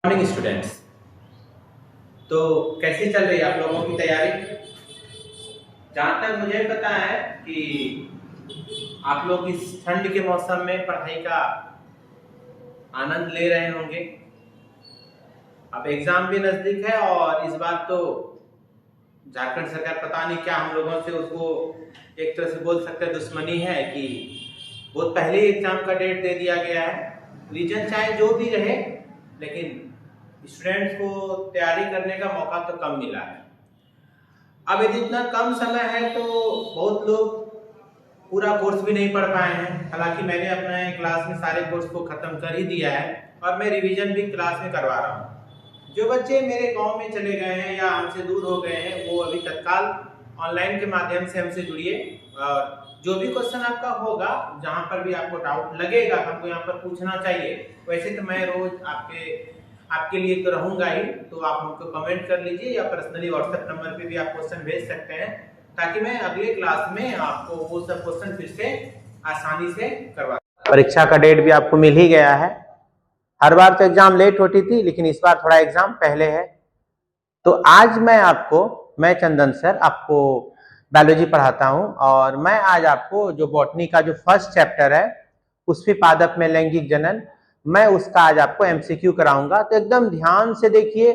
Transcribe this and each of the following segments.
Morning students. तो कैसी चल रही है आप लोगों की तैयारी? जहाँ तक मुझे पता है कि आप लोग इस ठंड के मौसम में पढ़ाई का आनंद ले रहे होंगे। अब एग्जाम भी नजदीक है और इस बार तो झारखंड सरकार पता नहीं क्या हम लोगों से उसको एक तरह से बोल सकते हैं दुश्मनी है कि बहुत पहले ही एग्जाम का डेट दे दिया गया है। रीजन चाहे जो भी रहे, लेकिन स्टूडेंट्स को तैयारी करने का मौका तो कम मिला है। अब यदि इतना कम समय है तो बहुत लोग पूरा कोर्स भी नहीं पढ़ पाए हैं। हालांकि मैंने अपने क्लास में सारे कोर्स को खत्म कर ही दिया है और मैं रिवीजन भी क्लास में करवा रहा हूँ। जो बच्चे मेरे गांव में चले गए हैं या हमसे दूर हो गए हैं, वो अभी तत्काल ऑनलाइन के माध्यम से हमसे जुड़िए और जो भी क्वेश्चन आपका होगा, जहाँ पर भी आपको डाउट लगेगा हमको यहाँ पर पूछना चाहिए। वैसे तो मैं रोज आपके लिए तो रहूंगा ही, तो आप हमको कमेंट कर लीजिए या पर्सनली व्हाट्सएप नंबर पे भी आप क्वेश्चन भेज सकते हैं, ताकि मैं अगले क्लास में आपको वो सब क्वेश्चन फिर से आसानी से करवा। परीक्षा का डेट भी आपको मिल ही गया है। हर बार तो एग्जाम लेट होती थी, लेकिन इस बार थोड़ा एग्जाम पहले है। तो आज मैं चंदन सर आपको बायोलॉजी पढ़ाता हूं और मैं आज आपको जो बॉटनी का जो फर्स्ट चैप्टर है पुष्पी पादप में लैंगिक जनन, मैं उसका आज आपको एमसीक्यू कराऊंगा। तो एकदम ध्यान से देखिए,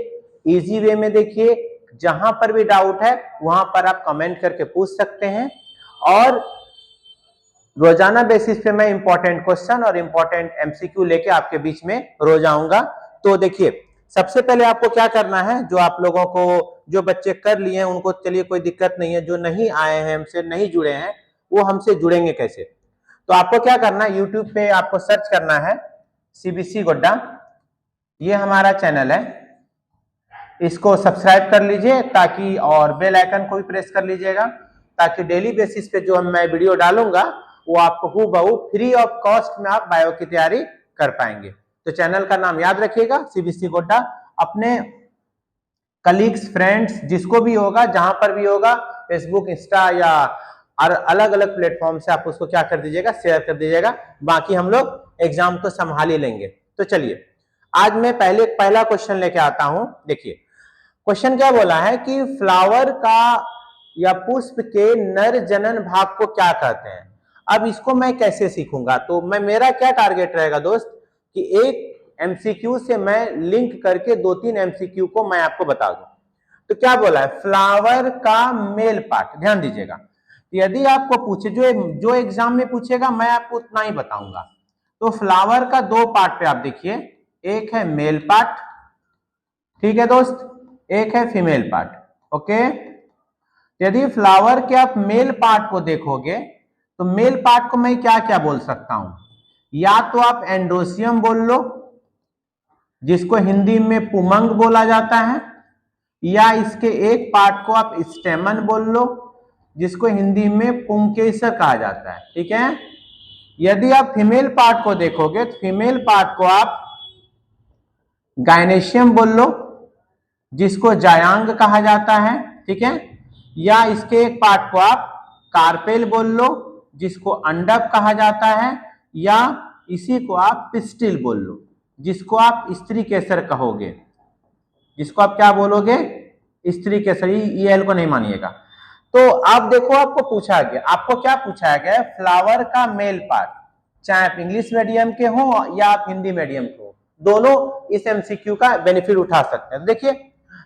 इजी वे में देखिए, जहां पर भी डाउट है वहां पर आप कमेंट करके पूछ सकते हैं और रोजाना बेसिस पे मैं इंपॉर्टेंट क्वेश्चन और इंपॉर्टेंट एमसीक्यू लेके आपके बीच में रोज आऊंगा। तो देखिए, सबसे पहले आपको क्या करना है, जो आप लोगों को जो बच्चे कर लिए हैं उनको चलिए कोई दिक्कत नहीं है, जो नहीं आए हैं हमसे नहीं जुड़े हैं वो हमसे जुड़ेंगे कैसे। तो आपको क्या करना है, यूट्यूब पे आपको सर्च करना है सीबीसी गोड्डा, ये हमारा चैनल है, इसको सब्सक्राइब कर लीजिए ताकि, और बेल आइकन को भी प्रेस कर लीजिएगा ताकि डेली बेसिस पे जो मैं वीडियो डालूंगा वो आपको हूबहू फ्री ऑफ कॉस्ट में आप बायो की तैयारी कर पाएंगे। तो चैनल का नाम याद रखिएगा, सीबीसी गोड्डा। अपने कलीग्स, फ्रेंड्स, जिसको भी होगा, जहां पर भी होगा, फेसबुक, इंस्टा या और अलग अलग प्लेटफॉर्म से आप उसको क्या कर दीजिएगा, शेयर कर दीजिएगा। बाकी हम लोग एग्जाम को संभाल ही लेंगे। तो चलिए, आज मैं पहला क्वेश्चन लेके आता हूं। देखिए, क्वेश्चन क्या बोला है कि फ्लावर का या पुष्प के नर जनन भाग को क्या कहते हैं। अब इसको मैं कैसे सीखूंगा, तो मेरा क्या टारगेट रहेगा दोस्त कि एक एमसीक्यू से मैं लिंक करके 2-3 एमसीक्यू को मैं आपको बता दूं। तो क्या बोला है, फ्लावर का मेल पार्ट, ध्यान दीजिएगा। यदि आपको पूछे, जो एग्जाम में पूछेगा मैं आपको उतना ही बताऊंगा। तो फ्लावर का 2 पार्ट पे आप देखिए, एक है मेल पार्ट, ठीक है दोस्त, एक है फीमेल पार्ट। ओके, यदि फ्लावर के आप मेल पार्ट को देखोगे तो मेल पार्ट को मैं क्या क्या बोल सकता हूं, या तो आप एंड्रोसियम बोल लो, जिसको हिंदी में पुमंग बोला जाता है, या इसके एक पार्ट को आप स्टेमन बोल लो, जिसको हिंदी में पुंकेसर कहा जाता है। ठीक है, यदि आप फीमेल पार्ट को देखोगे तो फीमेल पार्ट को आप गायनेशियम बोल लो, जिसको जायांग कहा जाता है। ठीक है, या इसके एक पार्ट को आप कार्पेल बोल लो, जिसको अंडक कहा जाता है, या इसी को आप पिस्टिल बोल लो, जिसको आप स्त्री केसर कहोगे, जिसको आप क्या बोलोगे, स्त्री केसर। ईएल को नहीं मानिएगा। तो आप देखो, आपको पूछा गया, आपको क्या पूछा गया है, फ्लावर का मेल पार्ट, चाहे आप इंग्लिश मीडियम के हो या आप हिंदी मीडियम के हो, दोनों इस एमसीक्यू का बेनिफिट उठा सकते हैं। देखिए,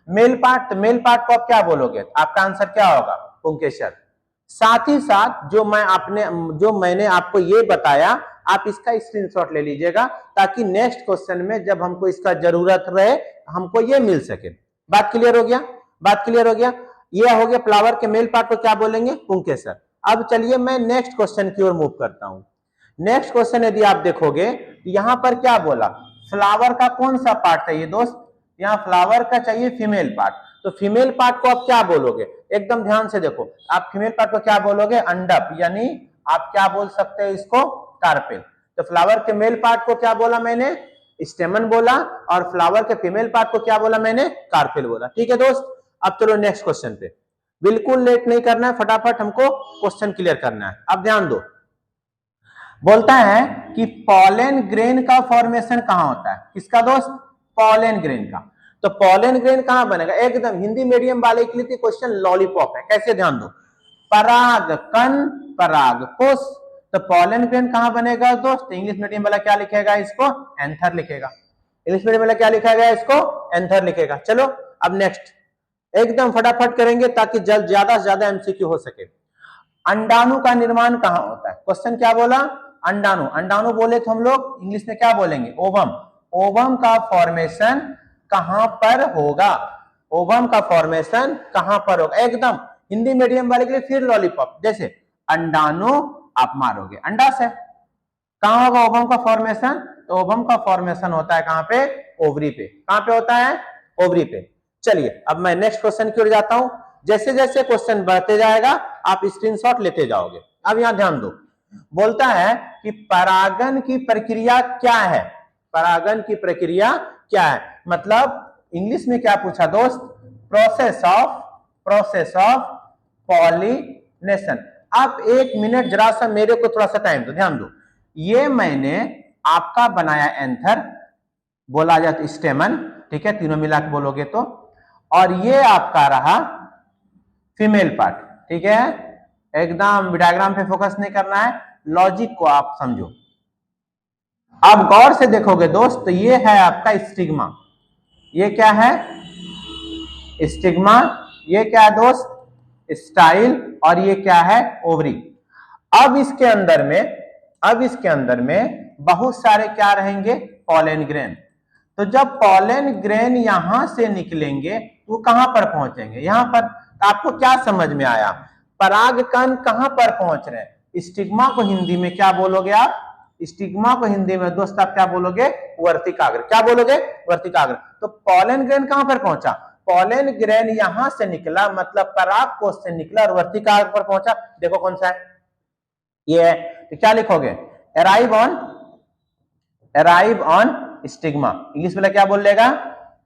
मेल पार्ट को आप क्या बोलोगे, आपका आंसर क्या होगा, पुंकेसर। साथ ही साथ जो मैंने आपको ये बताया, आप इसका स्क्रीनशॉट ले लीजिएगा ताकि नेक्स्ट क्वेश्चन में जब हमको इसका जरूरत रहे हमको ये मिल सके। बात क्लियर हो गया, ये हो गया फ्लावर के मेल पार्ट को क्या बोलेंगे, पुंकेसर। अब चलिए मैं नेक्स्ट क्वेश्चन की ओर मूव करता हूं। नेक्स्ट क्वेश्चन यदि आप देखोगे, यहां पर क्या बोला, फ्लावर का कौन सा पार्ट चाहिए दोस्त, यहाँ फ्लावर का चाहिए फीमेल पार्ट। तो फीमेल पार्ट को आप क्या बोलोगे, एकदम ध्यान से देखो, आप फीमेल पार्ट को क्या बोलोगे, अंडक, यानी आप क्या बोल सकते हो इसको, कार्पेल। तो फ्लावर के मेल पार्ट को क्या बोला मैंने, स्टेमन बोला, और फ्लावर के फीमेल पार्ट को क्या बोला मैंने, कार्पेल बोला। ठीक है दोस्त, अब चलो नेक्स्ट क्वेश्चन पे। बिल्कुल लेट नहीं करना है, फटाफट हमको क्वेश्चन क्लियर करना है। अब ध्यान दो, बोलता है कि पॉलन ग्रेन का फॉर्मेशन कहां होता है, किसका दोस्त, पॉलन ग्रेन का। तो पॉलन ग्रेन कहां बनेगा? एकदम हिंदी मीडियम वाले के लिए क्वेश्चन लॉलीपॉप है। कैसे? ध्यान दो, परागकण परागकोश। तो पॉलन ग्रेन कहां बनेगा दोस्त? इंग्लिश मीडियम वाला क्या लिखेगा? इसको एंथर लिखेगा। इंग्लिश मीडियम वाला क्या लिखेगा? इसको एंथर लिखेगा। चलो अब नेक्स्ट एकदम फटाफट करेंगे ताकि जल्द ज्यादा से ज्यादा एमसीक्यू हो सके। अंडाणु का निर्माण कहां होता है? क्वेश्चन क्या बोला? अंडाणु। अंडाणु बोले तो हम लोग इंग्लिश में क्या बोलेंगे? ओवम। ओवम का फॉर्मेशन कहां पर होगा? ओवम का फॉर्मेशन कहां पर होगा? एकदम हिंदी मीडियम वाले के लिए फिर लॉलीपॉप। जैसे अंडाणु आप मारोगे अंडा से, कहां होगा ओवम का फॉर्मेशन? तो ओवम का फॉर्मेशन होता है कहां पे? ओवरी पे। कहां पे होता है? ओवरी पे। चलिए अब मैं नेक्स्ट क्वेश्चन की ओर जाता हूं। जैसे जैसे क्वेश्चन बढ़ते जाएगा आप स्क्रीनशॉट लेते जाओगे। अब यहां ध्यान दो, बोलता है कि परागन की प्रक्रिया क्या है? परागन की प्रक्रिया क्या है? मतलब इंग्लिश में क्या पूछा दोस्त? Process of pollination. अब एक मिनट जरा सा मेरे को थोड़ा सा टाइम दो, ध्यान दो। ये मैंने आपका बनाया एंथर, बोला जाता स्टेमन, ठीक है, तीनों मिला के बोलोगे तो। और ये आपका रहा फीमेल पार्ट, ठीक है। एकदम डायग्राम पे फोकस नहीं करना है, लॉजिक को आप समझो। आप गौर से देखोगे दोस्त तो ये है आपका स्टिग्मा। ये क्या है? स्टिग्मा। ये क्या है दोस्त? स्टाइल। और ये क्या है? ओवरी। अब इसके अंदर में बहुत सारे क्या रहेंगे? Pollen grain. तो जब पॉलन ग्रेन यहां से निकलेंगे वो कहां पर पहुंचेंगे? यहां पर। आपको क्या समझ में आया? परागकण कहां पर पहुंच रहे हैं? स्टिग्मा को हिंदी में क्या बोलोगे आप? स्टिग्मा को हिंदी में दोस्त आप क्या बोलोगे? वर्तिकाग्र। क्या बोलोगे? वर्तिकाग्र। तो पॉलन ग्रेन कहां पर पहुंचा? पॉलन ग्रेन यहां से निकला, मतलब परागकोश से निकला और वर्तिकाग्र पर पहुंचा। देखो कौन सा है? ये है। तो क्या लिखोगे? Arrive on stigma. इंग्लिश में क्या बोल लेगा?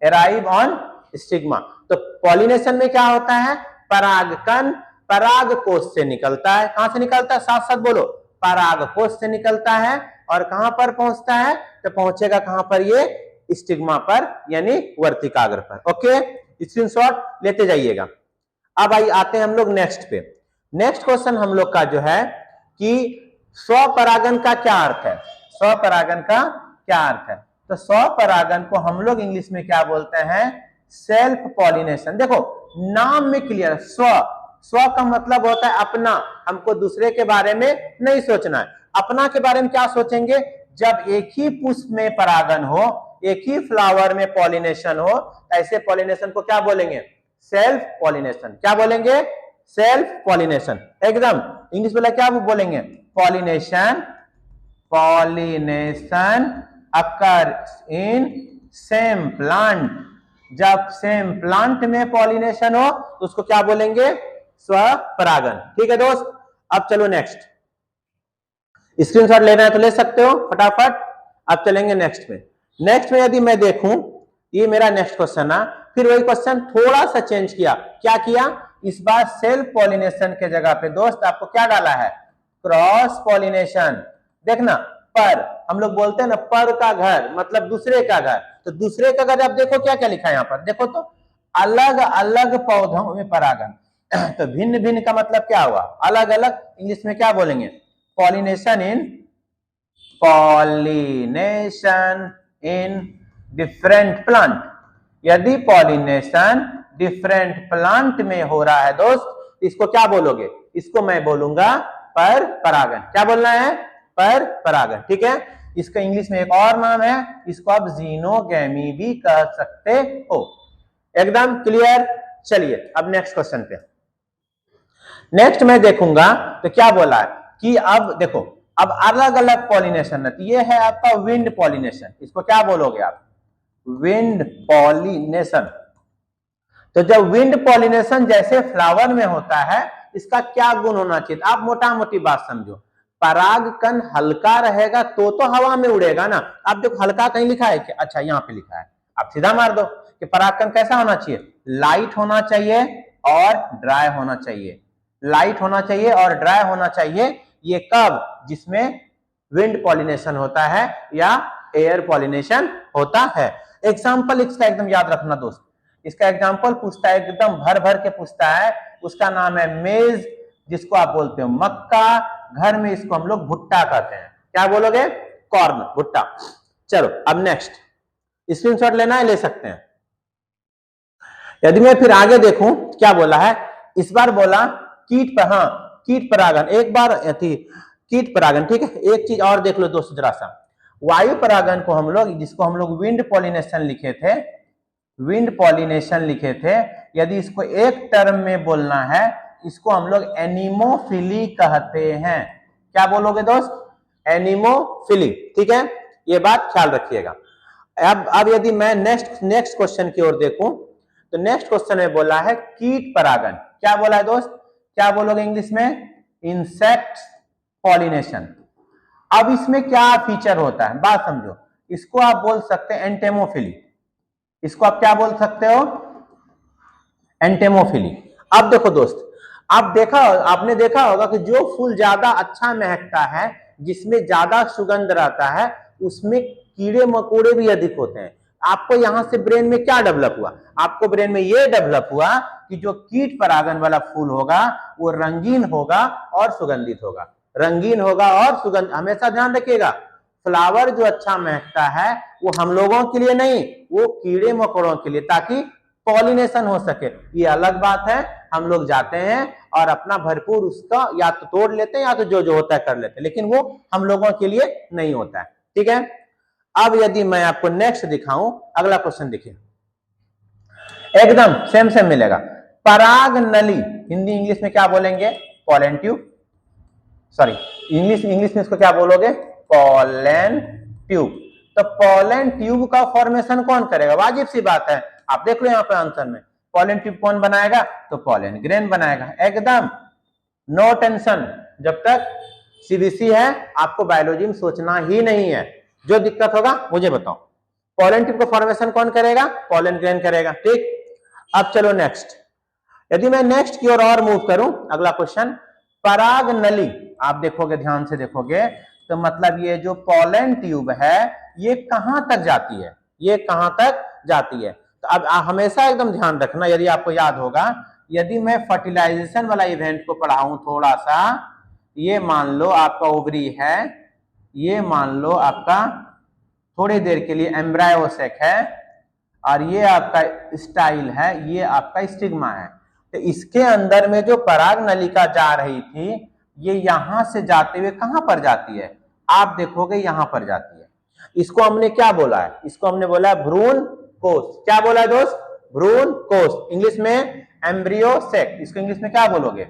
Arrive on stigma. तो पॉलिनेशन में क्या होता है? परागकण परागकोश से निकलता है। कहां से निकलता है? साथ साथ बोलो, परागकोश से निकलता है और कहां पर पहुंचता है? तो पहुंचेगा कहां पर? ये स्टिग्मा पर, यानी वर्तिकाग्र पर। ओके, स्क्रीनशॉट लेते जाइएगा। अब आई आते हैं हम लोग नेक्स्ट पे। नेक्स्ट क्वेश्चन हम लोग का जो है कि स्वपरागन का क्या अर्थ है? स्वपरागन का क्या अर्थ है? तो स्वपरागन को हम लोग इंग्लिश में क्या बोलते हैं? Self pollination. देखो नाम में क्लियर, स्व का मतलब होता है अपना। हमको दूसरे के बारे में नहीं सोचना है। अपना के बारे में क्या सोचेंगे? जब एक ही पुष्प में परागन हो, एक ही फ्लावर में पॉलिनेशन हो, ऐसे पॉलिनेशन को क्या बोलेंगे? Self pollination. क्या बोलेंगे? Self pollination. एकदम इंग्लिश में क्या बोलेंगे? Pollination occur in same plant. जब सेम प्लांट में पॉलिनेशन हो तो उसको क्या बोलेंगे? स्वपरागन। ठीक है दोस्त। अब चलो नेक्स्ट, स्क्रीनशॉट लेना है तो ले सकते हो फटाफट। अब चलेंगे नेक्स्ट में। नेक्स्ट में यदि मैं देखूं, ये मेरा नेक्स्ट क्वेश्चन है, फिर वही क्वेश्चन थोड़ा सा चेंज किया। क्या किया? इस बार सेल्फ पॉलिनेशन के जगह पे दोस्त आपको क्या डाला है? Cross pollination. देखना, पर हम लोग बोलते हैं ना, पर का घर मतलब दूसरे का घर। तो दूसरे का घर आप देखो क्या क्या लिखा है यहाँ पर, देखो तो, अलग अलग पौधों में परागन। तो भिन्न भिन्न का मतलब क्या हुआ? अलग अलग। इंग्लिश में क्या बोलेंगे? Pollination in different plant. यदि पॉलिनेशन डिफरेंट प्लांट में हो रहा है दोस्त, इसको क्या बोलोगे? इसको मैं बोलूंगा पर परागन। क्या बोलना है? पर परागन। ठीक है। इसका इंग्लिश में एक और नाम है, इसको आप जीनोगैमी भी कह सकते हो। एकदम क्लियर। चलिए अब नेक्स्ट क्वेश्चन पे। नेक्स्ट मैं देखूंगा तो क्या बोला है कि अब देखो, अब अलग अलग पॉलिनेशन है। तो ये है आपका विंड पॉलिनेशन। इसको क्या बोलोगे आप? Wind pollination. तो जब विंड पॉलिनेशन जैसे फ्लावर में होता है, इसका क्या गुण होना चाहिए? आप मोटा मोटी बात समझो, परागकण हल्का रहेगा तो हवा में उड़ेगा ना। आप देखो हल्का कहीं लिखा है क्या? अच्छा यहाँ पे लिखा है, आप सीधा मार दो कि परागकण कैसा होना चाहिए? लाइट होना चाहिए और ड्राई होना चाहिए। लाइट होना चाहिए और ड्राई होना चाहिए। ये कब? जिसमें विंड पॉलिनेशन होता है या एयर पॉलिनेशन होता है। एग्जाम्पल इसका एकदम याद रखना दोस्त, इसका एग्जाम्पल पूछता है, एकदम भर भर के पूछता है। उसका नाम है मेज, जिसको आप बोलते हो मक्का, घर में इसको हम लोग भुट्टा कहते हैं। क्या बोलोगे? कॉर्न, भुट्टा। चलो अब नेक्स्ट, स्क्रीनशॉट लेना है ले सकते हैं। यदि मैं फिर आगे देखूं क्या बोला है, इस बार बोला कीट पर, हाँ कीट परागन, एक बार थी कीट परागन, ठीक है। एक चीज और देख लो दोस्तों जरा सा, वायु परागन को हम लोग, जिसको हम लोग विंड पॉलिनेशन लिखे थे, विंड पॉलिनेशन लिखे थे, यदि इसको एक टर्म में बोलना है, इसको हम लोग एनिमोफिली कहते हैं। क्या बोलोगे दोस्त? एनिमोफिली, ठीक है, ये बात ख्याल रखिएगा। अब यदि मैं नेक्स्ट क्वेश्चन की ओर देखूं, तो नेक्स्ट क्वेश्चन में बोला है कीट परागन। क्या बोला है दोस्त? क्या बोलोगे इंग्लिश में? Insect pollination. अब इसमें क्या फीचर होता है, बात समझो। इसको आप बोल सकते हैं एंटेमोफिली, इसको आप क्या बोल सकते हो? एंटेमोफिली। अब देखो दोस्त, आपने देखा होगा कि जो फूल ज्यादा अच्छा महकता है, जिसमें ज्यादा सुगंध रहता है, उसमें कीड़े मकोड़े भी अधिक होते हैं। आपको यहां से ब्रेन में क्या डेवलप हुआ? आपको ब्रेन में यह डेवलप हुआ कि जो कीट परागन वाला फूल होगा वो रंगीन होगा और सुगंधित होगा, रंगीन होगा और सुगंध। हमेशा ध्यान रखिएगा, फ्लावर जो अच्छा महकता है वो हम लोगों के लिए नहीं, वो कीड़े मकोड़ों के लिए, ताकि पॉलिनेशन हो सके। ये अलग बात है, हम लोग जाते हैं और अपना भरपूर उसका या तो तोड़ लेते हैं या तो जो होता है कर लेते हैं, लेकिन वो हम लोगों के लिए नहीं होता है, ठीक है। अब यदि मैं आपको नेक्स्ट दिखाऊं, अगला क्वेश्चन देखिए, एकदम सेम मिलेगा। पराग नली, हिंदी इंग्लिश में क्या बोलेंगे? Pollen tube. सॉरी, इंग्लिश में इसको क्या बोलोगे? Pollen tube. तो पॉलन ट्यूब का फॉर्मेशन कौन करेगा? वाजिब सी बात है, आप देख लो यहाँ पे आंसर में, पॉलन ट्यूब कौन बनाएगा? तो पॉलन ग्रेन बनाएगा। एकदम नो टेंशन, जब तक सीबीसी है आपको बायोलॉजी में सोचना ही नहीं है। जो दिक्कत होगा मुझे बताओ। पॉलन ट्यूब का फॉर्मेशन कौन करेगा? पॉलन ग्रेन करेगा, ठीक। अब चलो नेक्स्ट, यदि मैं नेक्स्ट की ओर और मूव करूं, अगला क्वेश्चन, पराग नली। आप देखोगे, ध्यान से देखोगे तो मतलब ये जो पॉलन ट्यूब है ये कहां तक जाती है? ये कहां तक जाती है? तो अब हमेशा एकदम ध्यान रखना, यदि आपको याद होगा, यदि मैं फर्टिलाइजेशन वाला इवेंट को पढ़ाऊं थोड़ा सा, ये मान लो आपका ओवरी है, ये मान लो आपका थोड़ी देर के लिए एम्ब्रायोसेक है, और ये आपका स्टाइल है, ये आपका स्टिग्मा है। तो इसके अंदर में जो पराग नलिका जा रही थी, ये यहां से जाते हुए कहां पर जाती है? आप देखोगे यहां पर जाती है। इसको हमने क्या बोला है? इसको हमने बोला है भ्रूण कोश। क्या बोला है दोस्त? भ्रूण कोश, इंग्लिश में एम्ब्रियोसेक। इसको इंग्लिश में क्या बोलोगे?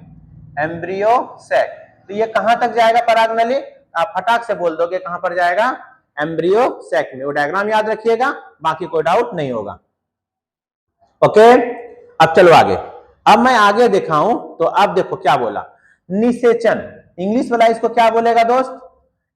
एम्ब्रियोसेक। तो ये कहां तक जाएगा पराग नली? आप फटाक से बोल दोगे कहां पर जाएगा? एम्ब्रियोसेक में। वो डायग्राम याद रखिएगा, बाकी कोई डाउट नहीं होगा। ओके, अब चलो आगे। अब मैं आगे दिखाऊं तो अब देखो क्या बोला, निषेचन। इंग्लिश वाला इसको क्या बोलेगा दोस्त?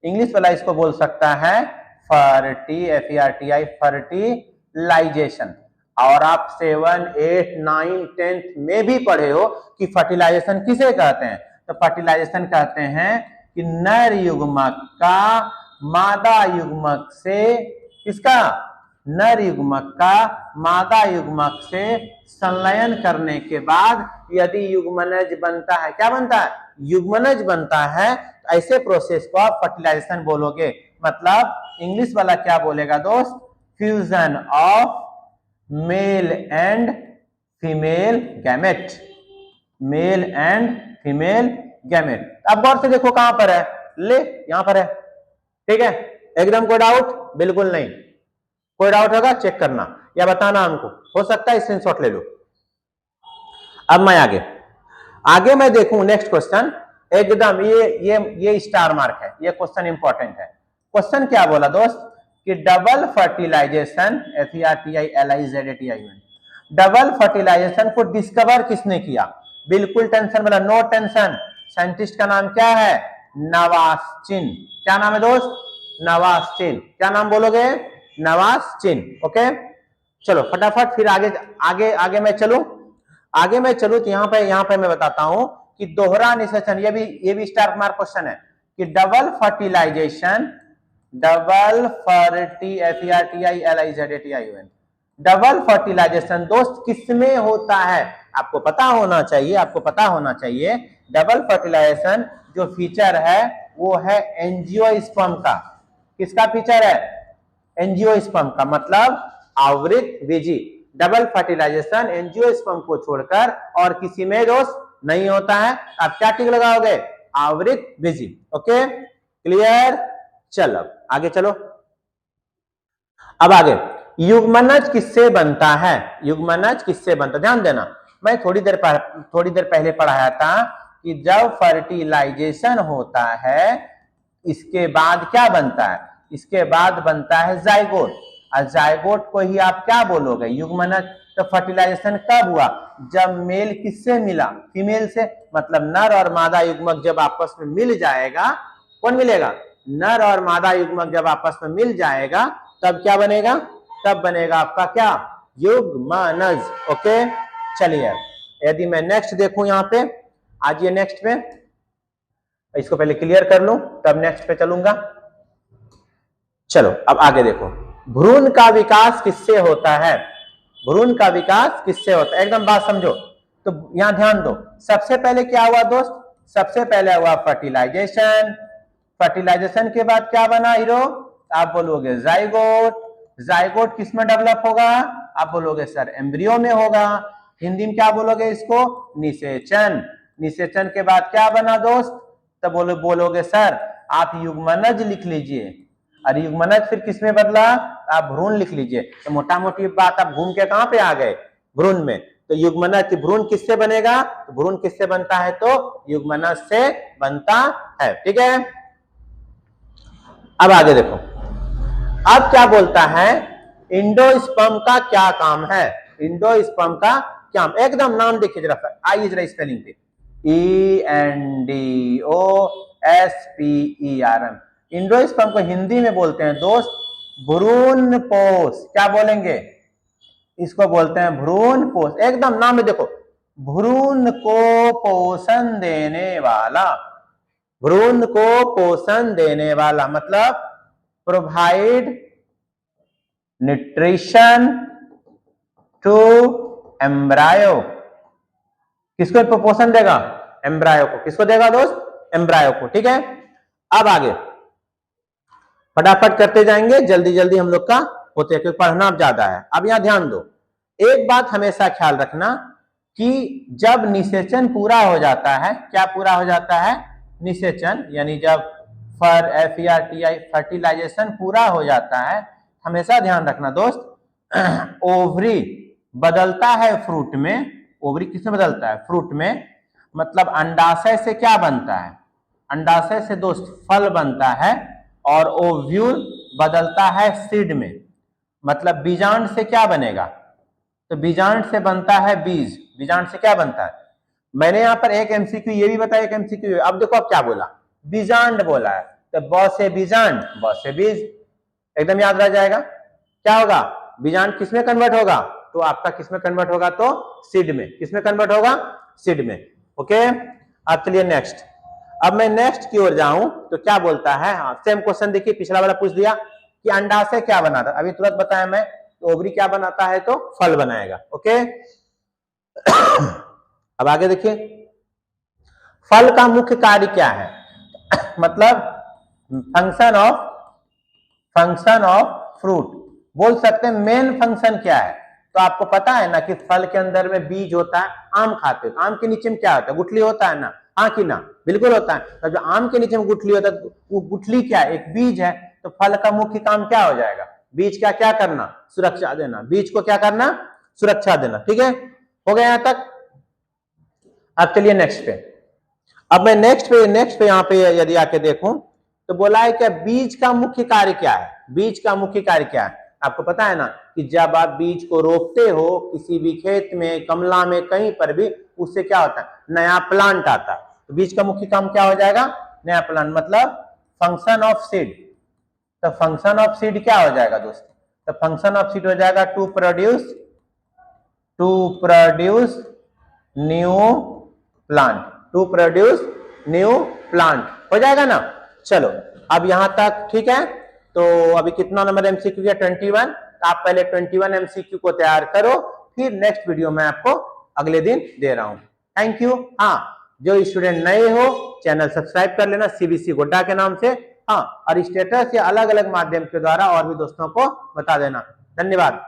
इंग्लिश वाला इसको बोल सकता है FERTI, फर्टिलाइजेशन। और आप 7, 8, 9, 10 में भी पढ़े हो कि फर्टिलाइजेशन किसे कहते हैं? तो फर्टिलाइजेशन कहते हैं कि नर युग्मक का मादा युग्मक से, किसका? नर युग्मक का मादा युग्मक से संलयन करने के बाद यदि युग्मनज बनता है, क्या बनता है? युग्मनज बनता है, तो ऐसे प्रोसेस को आप फर्टिलाइजेशन बोलोगे। मतलब इंग्लिश वाला क्या बोलेगा दोस्त? Fusion of male and female gamete, male and female gamete. अब गौर से देखो कहां पर है, ले यहां पर है, ठीक है। एकदम कोई डाउट? बिल्कुल नहीं। कोई डाउट होगा चेक करना या बताना हमको, हो सकता है स्क्रीनशॉट ले लो। अब मैं आगे मैं देखूं नेक्स्ट क्वेश्चन, एकदम ये स्टार मार्क है, ये क्वेश्चन इंपॉर्टेंट है। क्वेश्चन क्या बोला दोस्त कि डबल फर्टिलाइजेशन, FERTILIZATI में डबल फर्टिलाइजेशन को डिस्कवर किसने किया? बिल्कुल टेंशन वाला, नो टेंशन। साइंटिस्ट का नाम क्या है? नवास्चिन। क्या नाम है दोस्त? नवास्चिन। क्या नाम बोलोगे? नवास्चिन। ओके, चलो फटाफट फिर आगे मैं चलूं। आगे मैं चलूं तो यहाँ पे मैं बताता हूं कि दोहरा निषेचन, ये भी स्टार मार्क क्वेश्चन है कि double fertilisation double fertilisation, double fertilisation दोस्त किसमें होता है? आपको पता होना चाहिए, आपको पता होना चाहिए। डबल फर्टिलाइजेशन जो फीचर है वो है एंजियोस्पर्म का। किसका फीचर है? एंजियोस्पर्म का, मतलब आवृत बीजी। डबल फर्टिलाइजेशन एंजियोस्पर्म को छोड़कर और किसी में दोस्त नहीं होता है। आप क्या टिक लगाओगे? आवृत बीजी। Okay, clear? चलो आगे चलो। अब आगे, युग्मनज किससे बनता है? युग्मनज किससे बनता है? ध्यान देना, मैं थोड़ी देर पहले पढ़ाया था कि जब फर्टिलाइजेशन होता है इसके बाद क्या बनता है? इसके बाद बनता है जाइगोट। और जाइगोट को ही आप क्या बोलोगे? युग्मनज। तो फर्टिलाइजेशन कब हुआ? जब मेल किससे मिला? फीमेल से। मतलब नर और मादा युग्मक जब आपस में मिल जाएगा, कौन मिलेगा? नर और मादा युग्मक जब आपस में मिल जाएगा तब क्या बनेगा? तब बनेगा आपका क्या? युग्मनज। ओके, चलिए यदि मैं नेक्स्ट देखूं यहां पे, आज ये नेक्स्ट में, इसको पहले क्लियर कर लूं तब नेक्स्ट पे चलूंगा। चलो अब आगे देखो, भ्रूण का विकास किससे होता है? भ्रूण का विकास किससे होता है? एकदम बात समझो। तो यहां ध्यान दो, सबसे पहले क्या हुआ दोस्त? सबसे पहले हुआ फर्टिलाइजेशन। फर्टिलाइजेशन के बाद क्या बना हीरो? आप बोलोगे जाइगोट। जाइगोट किस में डेवलप होगा? आप बोलोगे सर एम्ब्रियो में होगा। हिंदी में क्या बोलोगे इसको? निषेचन। निषेचन के बाद क्या बना दोस्त? तब बोलोगे सर आप युग्मनज लिख लीजिए। और युग्मनज फिर किस में बदला? आप भ्रूण लिख लीजिए। तो मोटा मोटी बात आप घूम के कहां पे आ गए? भ्रूण में। तो युग्मनज, भ्रूण किससे बनेगा? तो भ्रूण किससे बनता है? तो युग्मनज से बनता है। ठीक है, अब आगे देखो, अब क्या बोलता है? इंडोस्पर्म का क्या काम है? इंडोस्पर्म का क्या? एकदम नाम देखिए जरा, आइए जरा स्पेलिंग पे, ENDOSPERM। इंडोस्पर्म को हिंदी में बोलते हैं दोस्त भ्रूणपोष। क्या बोलेंगे? इसको बोलते हैं भ्रूणपोष। एकदम नाम में देखो, भ्रूण को पोषण देने वाला। भ्रूण को पोषण देने वाला मतलब प्रोवाइड न्यूट्रिशन टू एम्ब्रायो। किसको पोषण देगा? एम्ब्रायो को। किसको देगा दोस्त? एम्ब्रायो को। ठीक है, अब आगे फटाफट करते जाएंगे, जल्दी जल्दी हम लोग का होते हैं क्योंकि पढ़ना ज्यादा है। अब यहां ध्यान दो, एक बात हमेशा ख्याल रखना कि जब निषेचन पूरा हो जाता है, क्या पूरा हो जाता है? निषेचन, यानी जब फर्टिलाइजेशन पूरा हो जाता है, हमेशा ध्यान रखना दोस्त ओवरी बदलता है फ्रूट में। ओवरी किसमें बदलता है? फ्रूट में। मतलब अंडाशय से क्या बनता है? अंडाशय से दोस्त फल बनता है। और ओव्यूल बदलता है सीड में। मतलब बीजांड से क्या बनेगा? तो बीजांड से बनता है बीज। बीजांड से क्या बनता है? मैंने यहां पर एक एमसीक्यू ये भी बताया, एक एमसीक्यू। अब देखो अब क्या बोला? बीजांड बोला है। तो ब से बीजांड, ब से बीज, एकदम याद रह जाएगा। क्या होगा? बीजांड किसमें कन्वर्ट होगा? तो आपका किसमें कन्वर्ट होगा? तो सीड में। किसमें कन्वर्ट होगा? सीड में। ओके, अब चलिए नेक्स्ट। अब मैं नेक्स्ट की ओर जाऊं तो क्या बोलता है? हाँ, सेम क्वेश्चन देखिए, पिछला वाला पूछ दिया कि अंडाशय क्या बनाता, अभी तुरंत बताया मैं। तो ओवरी क्या बनाता है? तो फल बनाएगा। ओके, अब आगे देखिए, फल का मुख्य कार्य क्या है? मतलब फंक्शन ऑफ फ्रूट बोल सकते हैं। मेन फंक्शन क्या है? तो आपको पता है ना कि फल के अंदर में बीज होता है। आम खाते हो, आम के नीचे में क्या होता है? गुठली होता है ना? हाँ कि ना? बिल्कुल होता है। तो जो आम के नीचे में गुठली होता है, वो गुठली क्या है? एक बीज है। तो फल का मुख्य काम क्या हो जाएगा? बीज का क्या करना? सुरक्षा देना। बीज को क्या करना? सुरक्षा देना। ठीक है, हो गया यहां तक। अब चलिए नेक्स्ट पे। अब मैं नेक्स्ट पे यहां पे यदि आके देखूं तो बोला है कि बीज का मुख्य कार्य क्या है? बीज का मुख्य कार्य क्या है? आपको पता है ना कि जब आप बीज को रोपते हो किसी भी खेत में, गमला में, कहीं पर भी, उससे क्या होता है? नया प्लांट आता है। तो बीज का मुख्य काम क्या हो जाएगा? नया प्लांट। मतलब फंक्शन ऑफ सीड। तो फंक्शन ऑफ सीड क्या हो जाएगा दोस्त? तो फंक्शन ऑफ सीड हो जाएगा to produce new plant. To produce new plant हो जाएगा ना? चलो अब यहां तक ठीक है। तो अभी कितना नंबर एमसीक्यू है? 21। तो आप पहले 21 एमसीक्यू को तैयार करो, फिर नेक्स्ट वीडियो मैं आपको अगले दिन दे रहा हूं। Thank you. हाँ, जो स्टूडेंट नए हो चैनल सब्सक्राइब कर लेना सीबीसी गोड्डा के नाम से। हाँ, और स्टेटस या अलग अलग माध्यम के द्वारा और भी दोस्तों को बता देना। धन्यवाद।